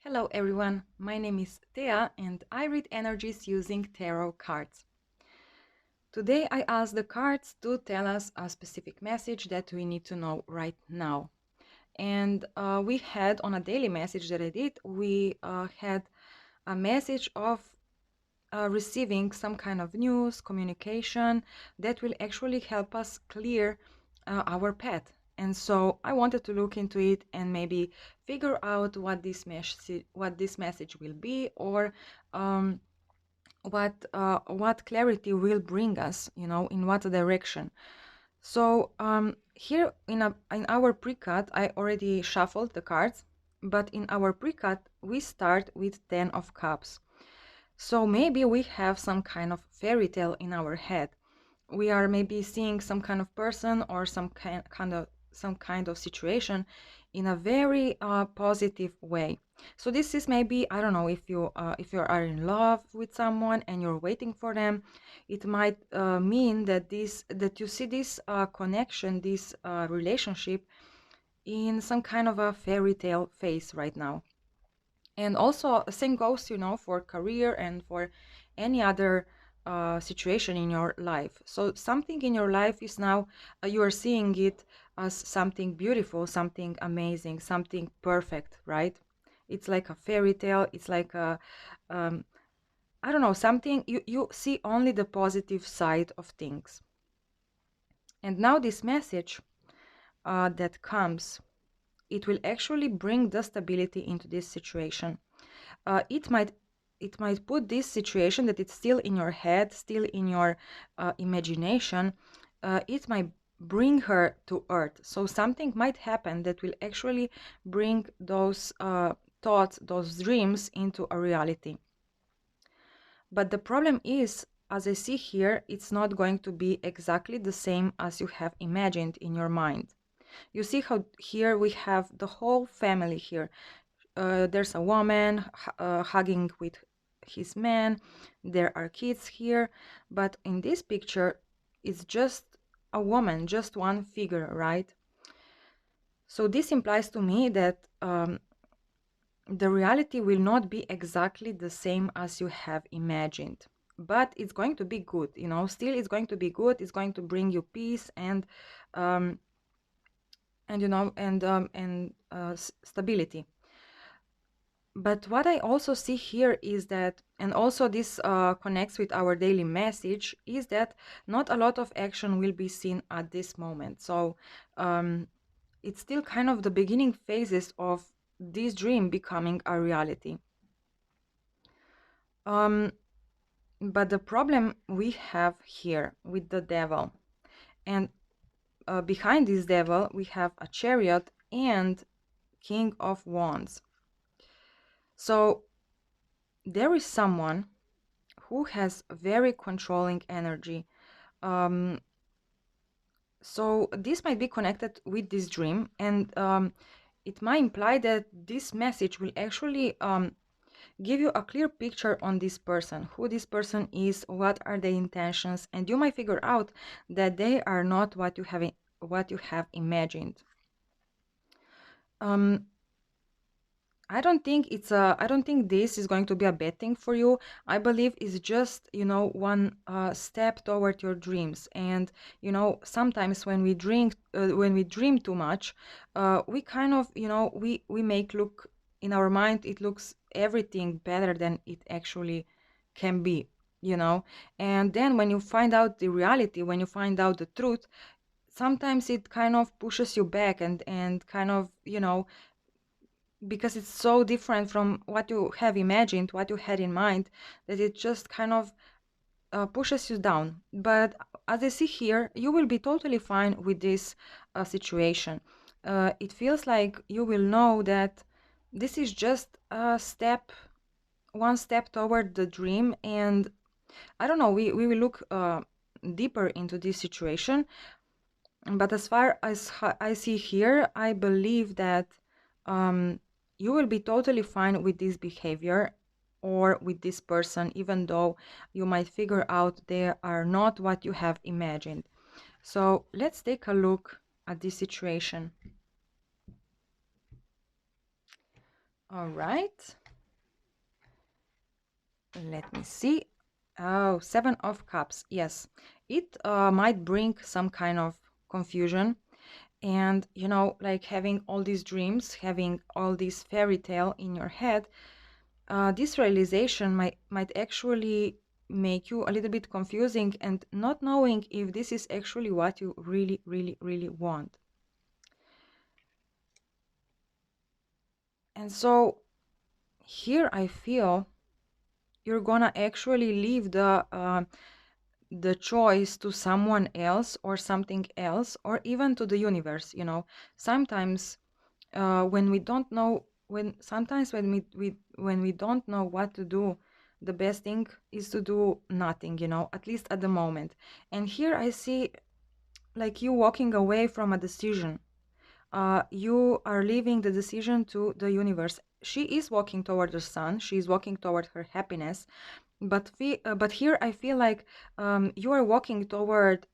Hello everyone, my name is Thea and I read energies using tarot cards. Today I asked the cards to tell us a specific message that we need to know right now. And we had on a daily message that I did, we had a message of receiving some kind of news, communication that will actually help us clear our path. And so I wanted to look into it and maybe figure out what this message will be, or um, what clarity will bring us, in what direction. So here in our pre-cut, I already shuffled the cards, but in our pre-cut we start with 10 of Cups. So maybe we have some kind of fairy tale in our head. We are maybe seeing some kind of person or some kind of situation in a very positive way. So this is maybe, I don't know, if you are in love with someone and you're waiting for them, it might mean that you see this connection, this relationship in some kind of a fairy tale phase right now. And also, same goes, for career and for any other situation in your life. So something in your life is now, you are seeing it as something beautiful, something amazing, something perfect, right? It's like a fairy tale. It's like um, I don't know, something you see only the positive side of things. And now this message that comes, it will actually bring the stability into this situation. It might put this situation that it's still in your head, still in your imagination. It might bring her to earth. So something might happen that will actually bring those thoughts, those dreams into a reality. But the problem is, as I see here, it's not going to be exactly the same as you have imagined in your mind. You see how here we have the whole family here. There's a woman hugging with his man. There are kids here, but in this picture, it's just a woman, just one figure, right? So this implies to me that the reality will not be exactly the same as you have imagined, but it's going to be good. Still, it's going to be good. It's going to bring you peace um, and stability. But what I also see here is that, and also this connects with our daily message, is that not a lot of action will be seen at this moment. So it's still kind of the beginning phases of this dream becoming a reality. But the problem we have here with the devil, and behind this devil, we have a chariot and King of Wands. So there is someone who has very controlling energy. Um, so this might be connected with this dream, and it might imply that this message will actually give you a clear picture on this person, who this person is, what are their intentions, and you might figure out that they are not what you have imagined. Um, I don't think this is going to be a bad thing for you. I believe it's just, one step toward your dreams. And, sometimes when we dream too much, we kind of, we make look in our mind, it looks everything better than it actually can be, And then when you find out the reality, when you find out the truth, sometimes it kind of pushes you back and kind of, because it's so different from what you have imagined, what you had in mind, that it just kind of pushes you down. But as I see here, you will be totally fine with this situation. It feels like you will know that this is just one step toward the dream. And I don't know, we will look deeper into this situation. But as far as I see here, I believe that you will be totally fine with this behavior or with this person, even though you might figure out they are not what you have imagined. So let's take a look at this situation. All right. Let me see. Oh, Seven of Cups. Yes, it might bring some kind of confusion. And, you know, like having all these dreams, having all this fairy tale in your head, this realization might actually make you a little bit confusing and not knowing if this is actually what you really, really, really want. And so here I feel you're gonna actually leave the choice to someone else or something else or even to the universe, you know. Sometimes when we don't know when sometimes when we don't know what to do, the best thing is to do nothing, you know, at least at the moment. And here I see like you walking away from a decision. You are leaving the decision to the universe. She is walking toward the sun, she is walking toward her happiness, but here I feel like you are walking toward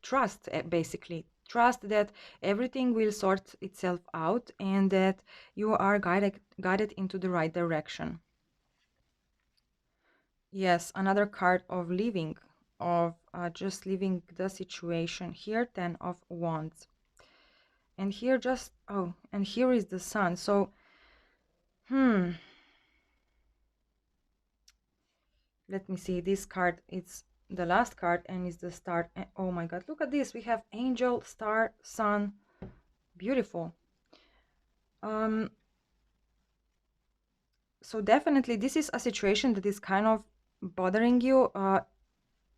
trust, basically trust that everything will sort itself out and that you are guided into the right direction. Yes, another card of leaving, of just leaving the situation. Here, 10 of Wands, and here just oh, and here is the Sun. So let me see, this card, it's the last card and it's the Star. Oh my god, look at this, we have Angel, Star, Sun. Beautiful. um so definitely this is a situation that is kind of bothering you.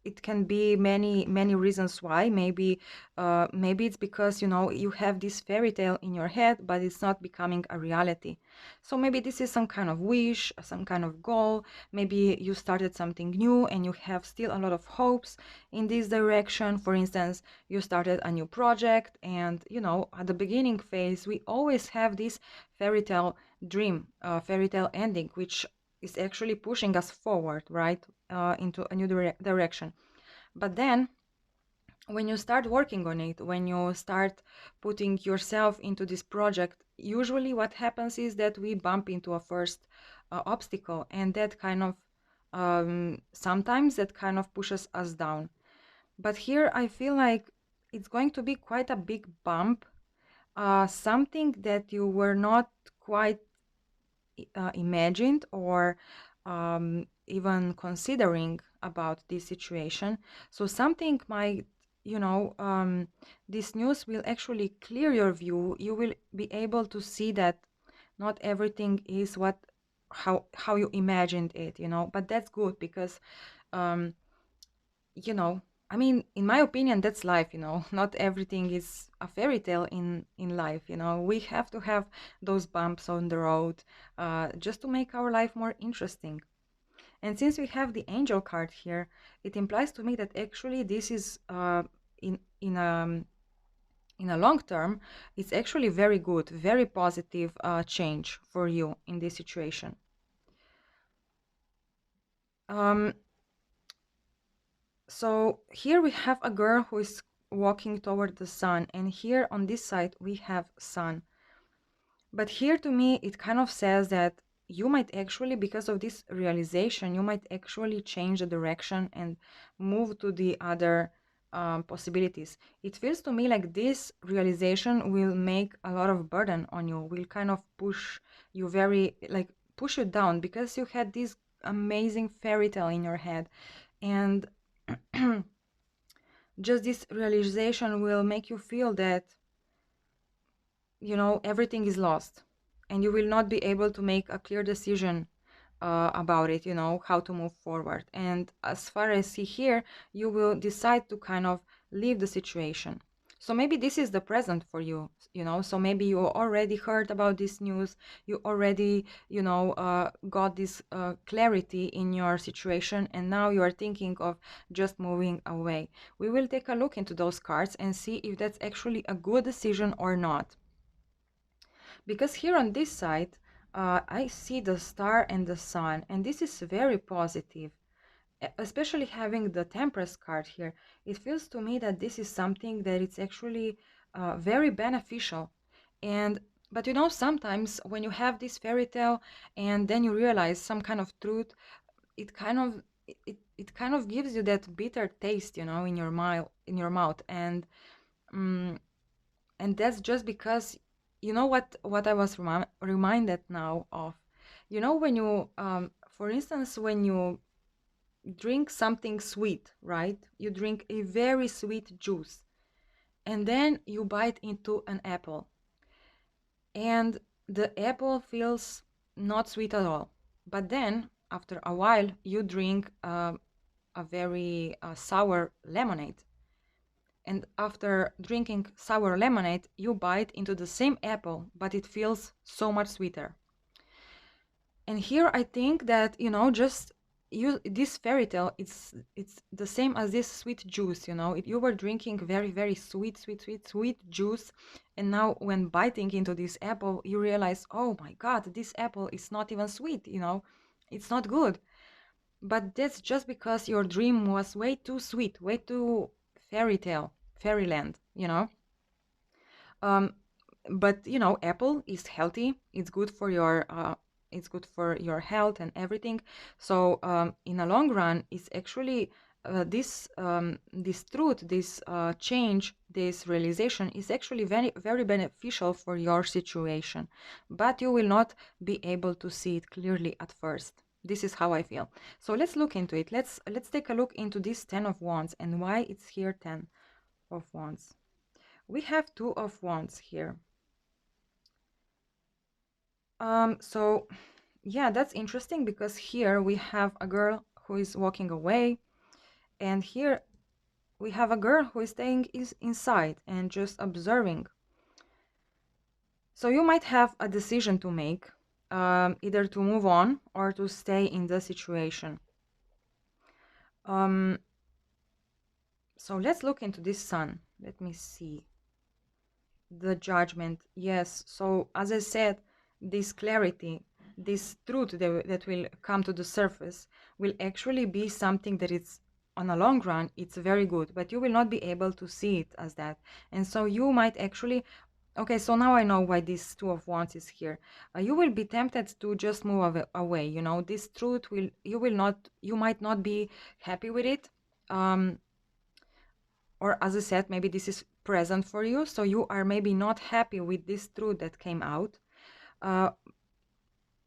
It can be many reasons why. Maybe it's because, you know, you have this fairy tale in your head but it's not becoming a reality. So maybe this is some kind of wish, some kind of goal. Maybe you started something new and you have still a lot of hopes in this direction. For instance, you started a new project, and, you know, at the beginning phase we always have this fairy tale dream, fairy tale ending, which is actually pushing us forward, right, into a new direction. But then, when you start working on it, when you start putting yourself into this project, usually what happens is that we bump into a first obstacle, and that kind of sometimes that kind of pushes us down. But here I feel like it's going to be quite a big bump, something that you were not quite imagined or even considering about this situation. So something might, you know, this news will actually clear your view. You will be able to see that not everything is what how you imagined it, you know. But that's good because um, you know, I mean, in my opinion, that's life, you know. Not everything is a fairy tale in life, you know. We have to have those bumps on the road, just to make our life more interesting. And since we have the angel card here, it implies to me that actually this is in in a in a long term, it's actually very good, very positive change for you in this situation. Um, So here we have a girl who is walking toward the sun, and here on this side we have sun. But here to me it kind of says that you might actually, because of this realization, you might actually change the direction and move to the other possibilities. It feels to me like this realization will make a lot of burden on you, will kind of push you very, like, push you down because you had this amazing fairy tale in your head. And just this realization will make you feel that, you know, everything is lost and you will not be able to make a clear decision about it, you know, how to move forward. And as far as I see here, you will decide to kind of leave the situation. So maybe this is the present for you, you know. So maybe you already heard about this news, you already, you know, got this clarity in your situation, and now you are thinking of just moving away. We will take a look into those cards and see if that's actually a good decision or not. Because here on this side, I see the star and the sun, and this is very positive. Especially having the Empress card here, it feels to me that this is something that it's actually very beneficial. And But you know, sometimes when you have this fairy tale and then you realize some kind of truth, it kind of it kind of gives you that bitter taste, you know, in your mouth. And that's just because, you know, what I was reminded now of, you know, when you for instance, when you drink something sweet, right? You drink a very sweet juice, and then you bite into an apple, and the apple feels not sweet at all. But then, after a while, you drink a very sour lemonade. And after drinking sour lemonade, you bite into the same apple, but it feels so much sweeter. And here I think that, you know, just you this fairy tale, it's the same as this sweet juice, you know. You were drinking very, very sweet juice, and now when biting into this apple, you realize, oh my God, this apple is not even sweet, you know. It's not good. But that's just because your dream was way too sweet, way too fairyland, you know. Um, but you know, apple is healthy. It's good for your health and everything. So in the long run, it's actually this truth, this change, this realization is actually very, very beneficial for your situation. But you will not be able to see it clearly at first. This is how I feel. So let's look into it. Let's take a look into this 10 of Wands and why it's here 10 of Wands. We have 2 of Wands here. So yeah, that's interesting because here we have a girl who is walking away, and here we have a girl who is staying inside and just observing. So you might have a decision to make, either to move on or to stay in the situation. Um, so let's look into this sun. Let me see. The Judgment, yes. So as I said, this clarity, this truth that will come to the surface will actually be something that is, on a long run, it's very good, but you will not be able to see it as that. And so you might actually, okay, so now I know why this Two of Wands is here. You will be tempted to just move away, you know. This truth will, you might not be happy with it. Or as I said, maybe this is present for you, so you are maybe not happy with this truth that came out. uh,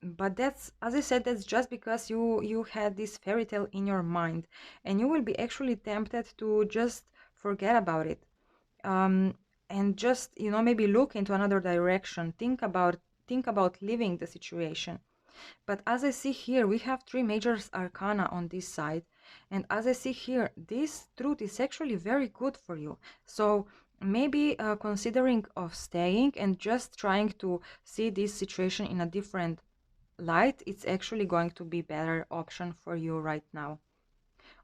but that's, as I said, that's just because you had this fairy tale in your mind, and you will be actually tempted to just forget about it, um, and just, you know, maybe look into another direction, think about leaving the situation. But as I see here, we have 3 major arcana on this side. And as I see here, this truth is actually very good for you. So maybe considering of staying and just trying to see this situation in a different light, it's actually going to be better option for you right now.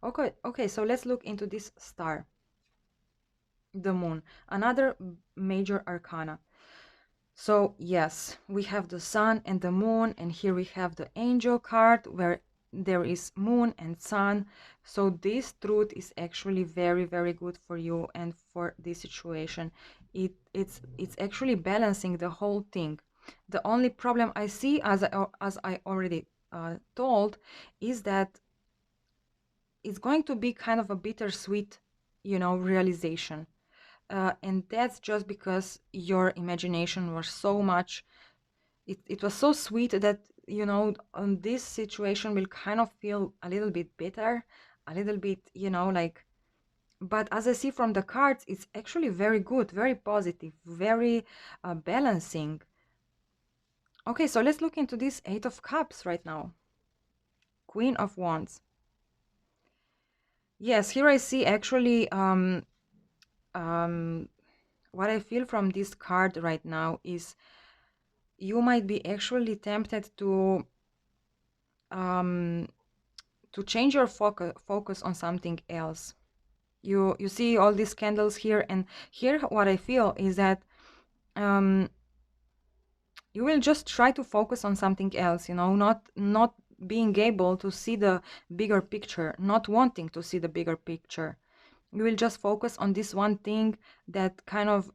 Okay, so let's look into this star, the moon, another major arcana. So yes, we have the sun and the moon, and here we have the angel card where there is moon and sun. So this truth is actually very, very good for you and for this situation. It's actually balancing the whole thing. The only problem I see, as I already told, is that it's going to be kind of a bittersweet, you know, realization. And that's just because your imagination was so much, it was so sweet that, you know, on this situation will kind of feel a little bit bitter, a little bit, you know, like, but as I see from the cards, it's actually very good, very positive, very balancing. Okay, so let's look into this Eight of Cups right now. Queen of Wands. Yes, here I see actually um, what I feel from this card right now is you might be actually tempted um, to change your focus on something else. You see all these candles here, and here what I feel is that um, you will just try to focus on something else, you know, not being able to see the bigger picture, not wanting to see the bigger picture. You will just focus on this one thing that kind of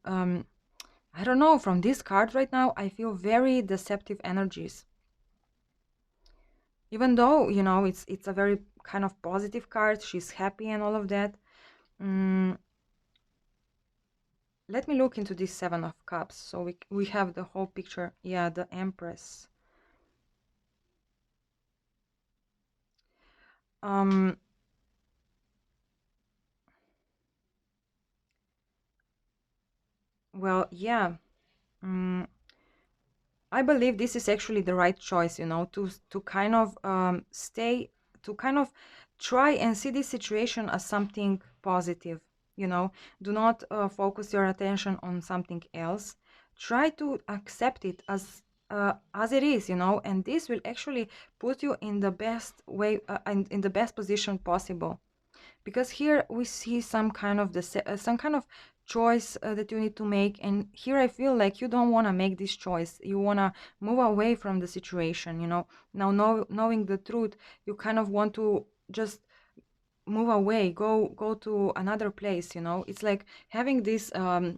I don't know, from this card right now, I feel very deceptive energies. Even though, you know, it's a very kind of positive card, she's happy and all of that. Mm, let me look into this Seven of Cups so we have the whole picture. Yeah, the Empress. Um, well, yeah. Mm, I believe this is actually the right choice, you know, to kind of stay, to kind of try and see this situation as something positive, you know. Do not focus your attention on something else. Try to accept it as it is, you know, and this will actually put you in the best way, in the best position possible, because here we see some kind of some kind of choice that you need to make, and here I feel like you don't want to make this choice. You want to move away from the situation, you know. Now, knowing the truth, you kind of want to just move away, go to another place, you know. It's like having this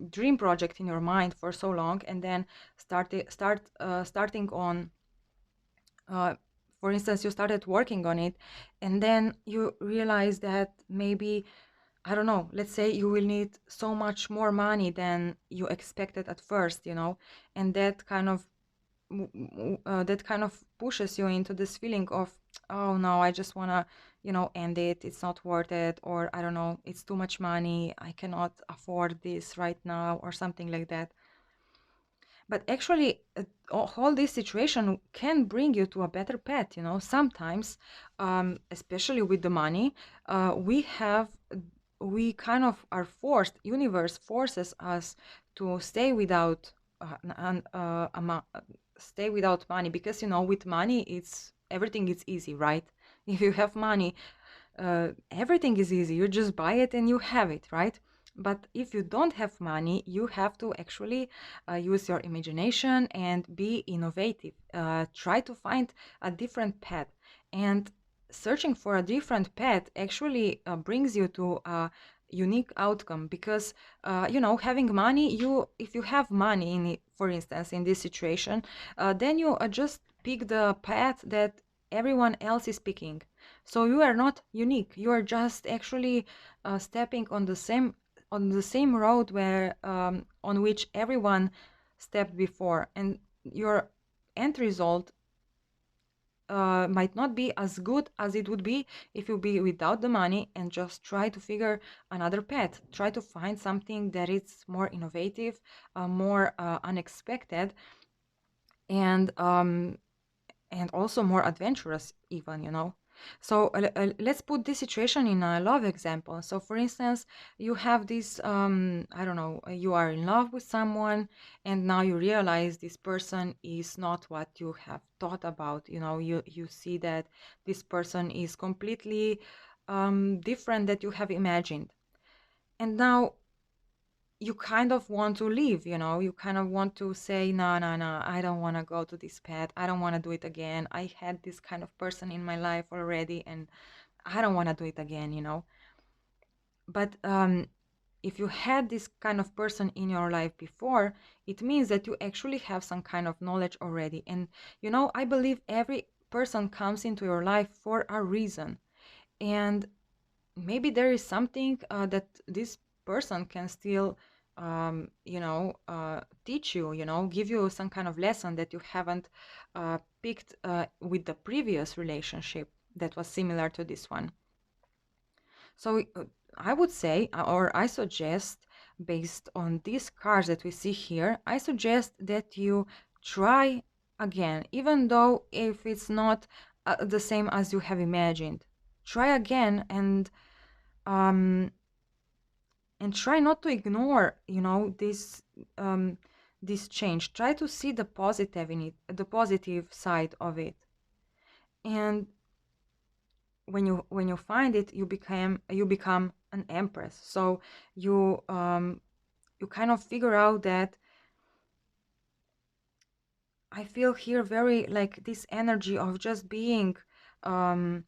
dream project in your mind for so long, and then starting on uh, for instance, you started working on it, and then you realize that maybe, I don't know, let's say you will need so much more money than you expected at first, you know, and that kind of that kind of pushes you into this feeling of, oh no, I just wanna, you know, end it. It's not worth it, or I don't know, it's too much money. I cannot afford this right now, or something like that. But actually, all this situation can bring you to a better path, you know. Sometimes, especially with the money, we have, we kind of are forced, universe forces us to stay without stay without money, because, you know, with money, it's everything is easy, right? If you have money, everything is easy. You just buy it and you have it, right? But if you don't have money, you have to actually use your imagination and be innovative. Try to find a different path. And searching for a different path actually brings you to a unique outcome, because you know, having money, you, if you have money in it, for instance, in this situation, then you just pick the path that everyone else is picking. So you are not unique. You are just actually stepping on the same road where on which everyone stepped before, and your end result might not be as good as it would be if you be without the money and just try to figure another path. Try to find something that is more innovative, more unexpected, and also more adventurous even, you know. So let's put this situation in a love example. So for instance, you have this I don't know, you are in love with someone, and now you realize this person is not what you have thought about, you know. You see that this person is completely different that you have imagined, and now you kind of want to leave, you know. You kind of want to say, no, no, no, I don't want to go to this path. I don't want to do it again. I had this kind of person in my life already, and I don't want to do it again, you know. But if you had this kind of person in your life before, it means that you actually have some kind of knowledge already. And, you know, I believe every person comes into your life for a reason. And maybe there is something that this person can still you know, teach you, you know, give you some kind of lesson that you haven't picked with the previous relationship that was similar to this one. So I would say, or I suggest, based on these cards that we see here, I suggest that you try again, even though if it's not the same as you have imagined. Try again, um, and try not to ignore, you know, um, this change. Try to see the positive in it, the positive side of it, and when you find it, you become an empress. So you kind of figure out that I feel here very like this energy of just being um,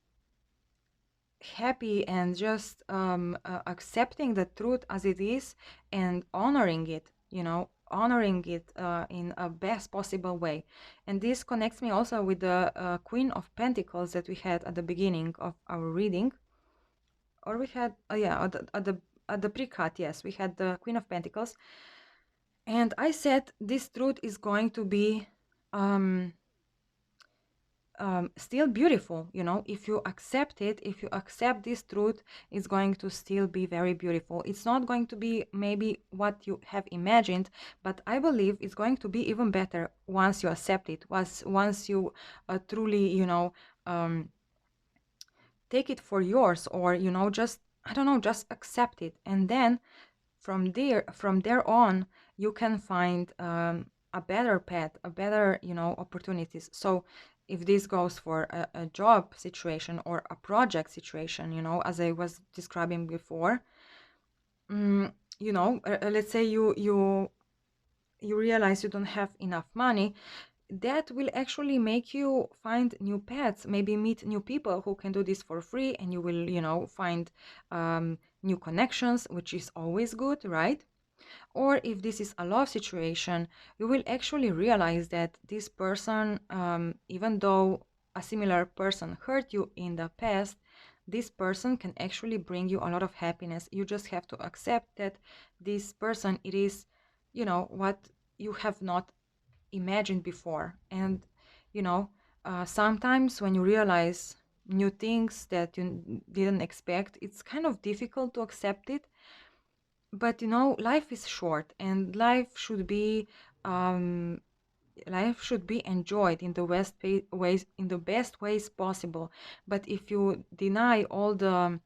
happy and just accepting the truth as it is and honoring it, you know, honoring it in a best possible way. And this connects me also with the Queen of Pentacles that we had at the beginning of our reading. Or we had, yeah, at the pre-cut, yes, we had the Queen of Pentacles. And I said this truth is going to be still beautiful, you know. If you accept it, if you accept this truth, it's going to still be very beautiful. It's not going to be maybe what you have imagined, but I believe it's going to be even better once you accept it, once you truly, you know, take it for yours, or, you know, just, I don't know, just accept it. And then from there on, you can find a better path, a better, you know, opportunities. So if this goes for a job situation or a project situation, you know, as I was describing before, you know, let's say you realize you don't have enough money, that will actually make you find new paths, maybe meet new people who can do this for free, and you will, you know, find new connections, which is always good, right? Or if this is a love situation, you will actually realize that this person, even though a similar person hurt you in the past, this person can actually bring you a lot of happiness. You just have to accept that this person, it is, you know, what you have not imagined before. And, you know, sometimes when you realize new things that you didn't expect, it's kind of difficult to accept it. But, you know, life is short, and um, life should be enjoyed in the ways, in the best ways possible. But if you deny all the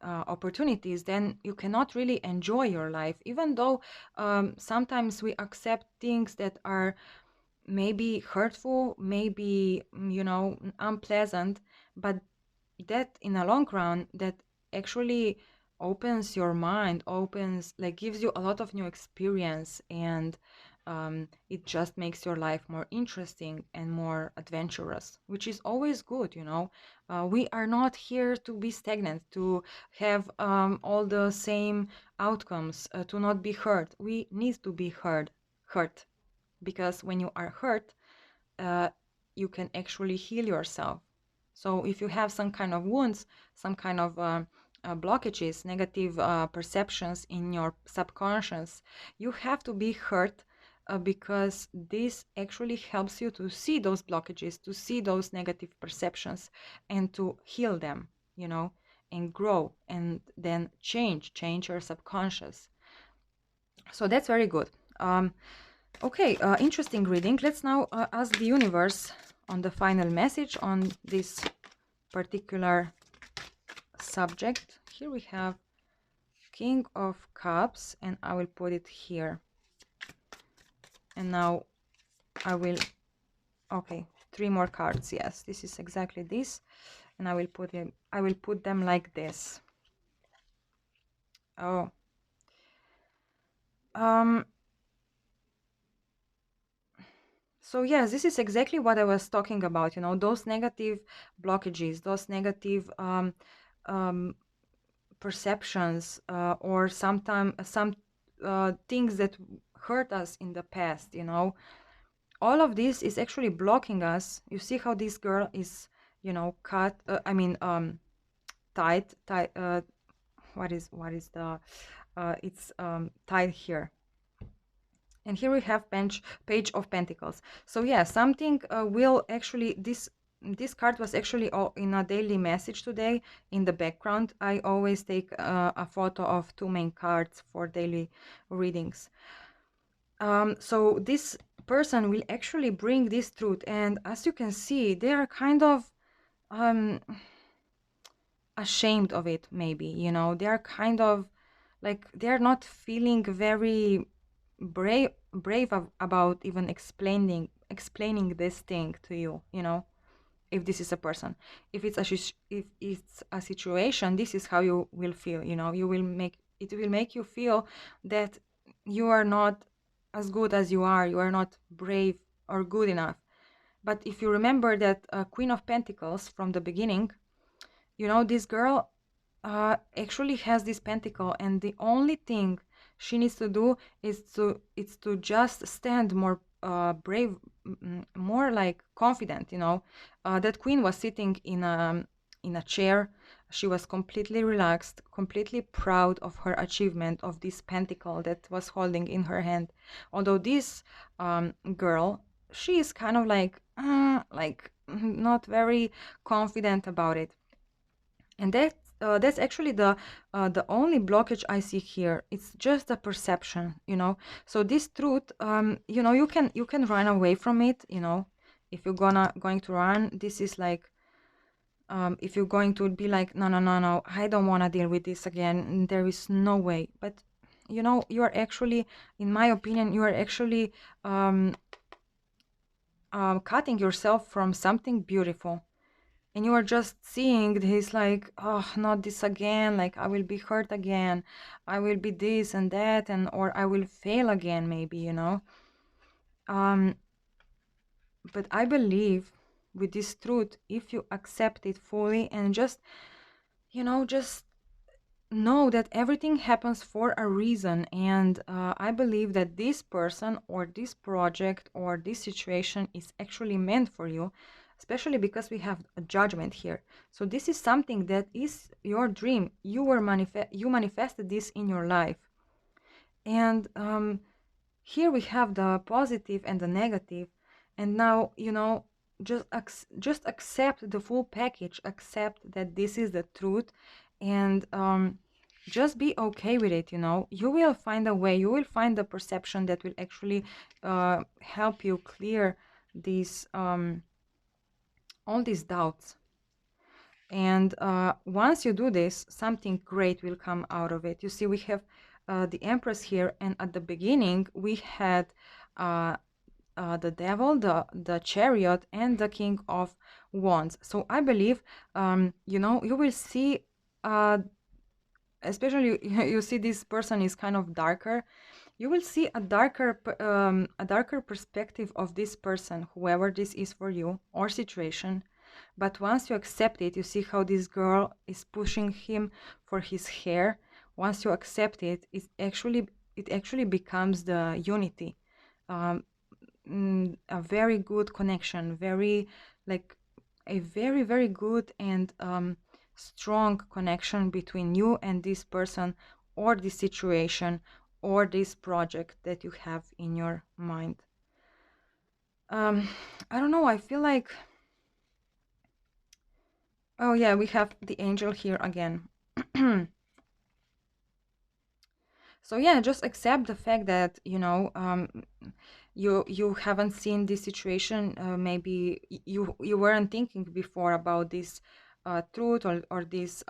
opportunities, then you cannot really enjoy your life, even though sometimes we accept things that are maybe hurtful, maybe, you know, unpleasant, but that in a long run, that actually opens your mind, opens, like, gives you a lot of new experience, and it just makes your life more interesting and more adventurous, which is always good, you know. We are not here to be stagnant, to have all the same outcomes, to not be hurt. We need to be hurt, because when you are hurt, uh, you can actually heal yourself. So if you have some kind of wounds, some kind of blockages, negative perceptions in your subconscious, you have to be hurt, because this actually helps you to see those blockages, to see those negative perceptions, and to heal them, you know, and grow, and then change your subconscious. So that's very good. Okay, interesting reading. Let's now ask the universe on the final message on this particular subject. Here we have King of Cups, and I will put it here. And now I will, okay, 3 more cards. Yes, this is exactly this. And I will put them like this. Oh. So yes, this is exactly what I was talking about, you know, those negative blockages, those negative perceptions, or sometimes some things that hurt us in the past, you know. All of this is actually blocking us. You see how this girl is, you know, tied, what is the, it's tied here. And here we have page of Pentacles. So yeah, something will actually, this card was actually in a daily message today in the background. I always take a photo of 2 main cards for daily readings. So this person will actually bring this truth, and as you can see, they are kind of ashamed of it, maybe, you know. They are kind of like, they're not feeling very brave about even explaining this thing to you, you know. If this is a person, if it's a situation, this is how you will feel, you know. It will make you feel that you are not as good as you are not brave or good enough. But if you remember that Queen of Pentacles from the beginning, you know, this girl actually has this pentacle, and the only thing she needs to do is to just stand more brave, more like confident, you know. That queen was sitting in a chair. She was completely relaxed, completely proud of her achievement of this pentacle that was holding in her hand. Although this girl, she is kind of like not very confident about it. And that's actually the only blockage I see here. It's just a perception, you know. So this truth, you know, you can run away from it, you know. If you're going to run, this is like, if you're going to be like, no, no, no, no, I don't want to deal with this again, there is no way. But you know, you are actually, in my opinion, you are actually cutting yourself from something beautiful. And you are just seeing this like, oh, not this again, like I will be hurt again, I will be this and that, and or I will fail again, maybe, you know. um but I believe with this truth, if you accept it fully and just, you know, just know that everything happens for a reason. And I believe that this person or this project or this situation is actually meant for you, especially because we have a judgment here. So this is something that is your dream. You manifested this in your life. And here we have the positive and the negative. And now, you know, just accept the full package, accept that this is the truth. And just be okay with it, you know. You will find a way, you will find the perception that will actually help you clear these all these doubts. And once you do this, something great will come out of it. You see, we have the Empress here, and at the beginning we had uh, the Devil, the Chariot, and the King of Wands. So I believe, you know, you will see, especially you see this person is kind of darker. You will see a darker perspective of this person, whoever this is for you or situation. But once you accept it, you see how this girl is pushing him for his hair. Once you accept it, it actually becomes the unity, um, a very good connection, very like a very very good and strong connection between you and this person or this situation or this project that you have in your mind. um I don't know, I feel like, oh yeah, we have the angel here again. So yeah, just accept the fact that, you know, you haven't seen this situation. Maybe you weren't thinking before about this truth or this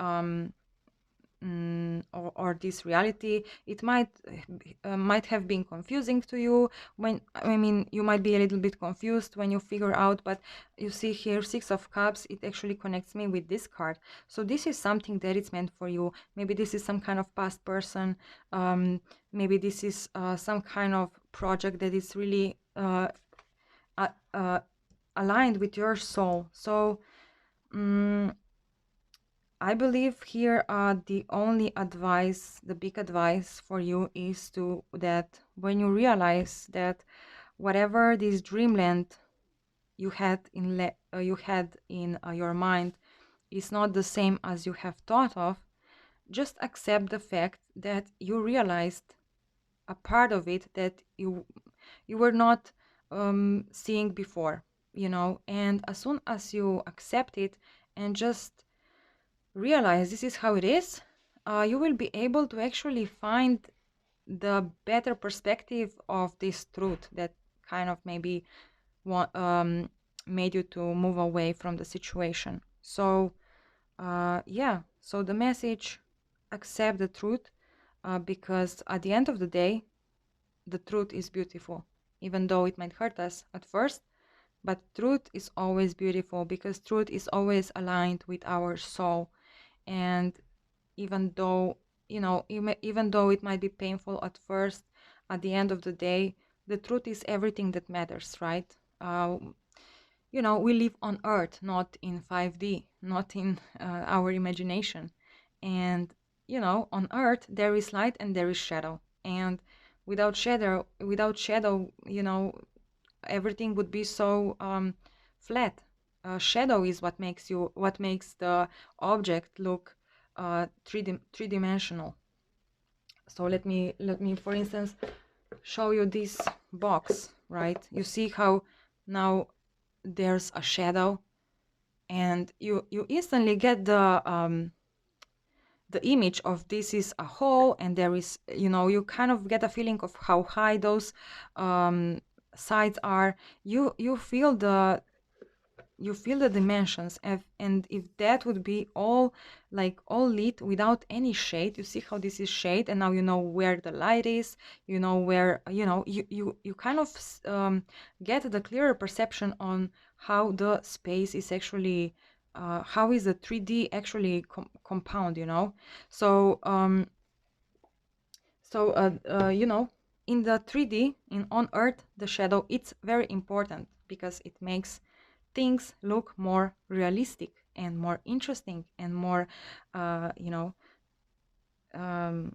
or this reality. It might have been confusing to you. When I mean, you might be a little bit confused when you figure out. But you see here, Six of Cups, it actually connects me with this card. So this is something that is meant for you. Maybe this is some kind of past person. Maybe this is some kind of project that is really uh, uh, aligned with your soul. So I believe here the only advice, the big advice for you is to that when you realize that whatever this dreamland you had in your mind is not the same as you have thought of, just accept the fact that you realized a part of it that you were not seeing before, you know. And as soon as you accept it and just realize this is how it is, you will be able to actually find the better perspective of this truth that kind of maybe made you to move away from the situation. So yeah, so the message: accept the truth, because at the end of the day, the truth is beautiful, even though it might hurt us at first. But truth is always beautiful because truth is always aligned with our soul. And even though, you know, even though it might be painful at first, at the end of the day, the truth is everything that matters, right? You know, we live on earth, not in 5D, not in our imagination. And you know, on earth there is light and there is shadow. and without shadow, you know, everything would be so flat. Shadow is what makes the object look three-dimensional. So let me for instance show you this box, right? You see how now there's a shadow, and you instantly get the image of this is a hole, and there is, you know, you kind of get a feeling of how high those sides are. You feel the dimensions, and if that would be all like all lit without any shade, you see how this is shade, and now you know where the light is, you know where, you know, you kind of get the clearer perception on how the space is actually how is the 3D actually compound, you know. So you know, in the 3D in on Earth, the shadow, it's very important because it makes things look more realistic and more interesting and more you know, um,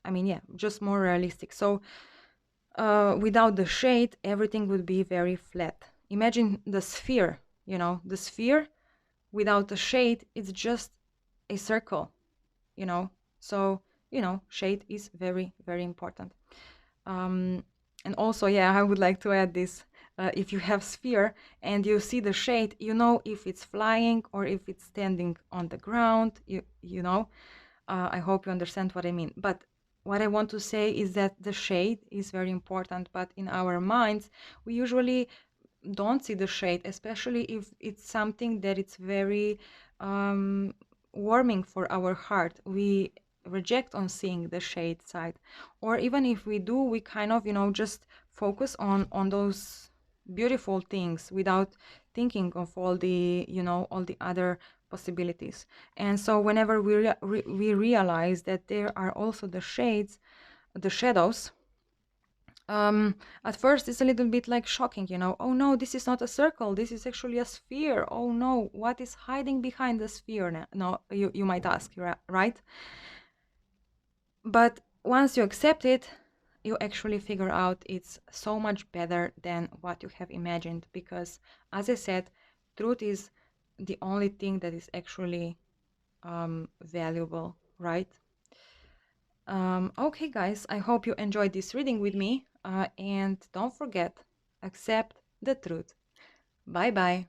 I mean, yeah, just more realistic. So without the shade, everything would be very flat. Imagine the sphere, you know, the sphere without the shade, it's just a circle, you know. So, you know, shade is very, very important. Um, and also, yeah, I would like to add this. If you have sphere and you see the shade, you know if it's flying or if it's standing on the ground. You know. I hope you understand what I mean. But what I want to say is that the shade is very important. But in our minds, we usually don't see the shade, especially if it's something that it's very um, warming for our heart. We reject on seeing the shade side, or even if we do, we kind of, you know, just focus on those beautiful things without thinking of all the, you know, all the other possibilities. And so whenever we realize that there are also the shades, the shadows, at first it's a little bit like shocking, you know. Oh no, this is not a circle, this is actually a sphere. Oh no, what is hiding behind the sphere now? No, you might ask, right? But once you accept it, you actually figure out it's so much better than what you have imagined, because as I said, truth is the only thing that is actually valuable, right? Okay, guys, I hope you enjoyed this reading with me. And don't forget, accept the truth. Bye bye.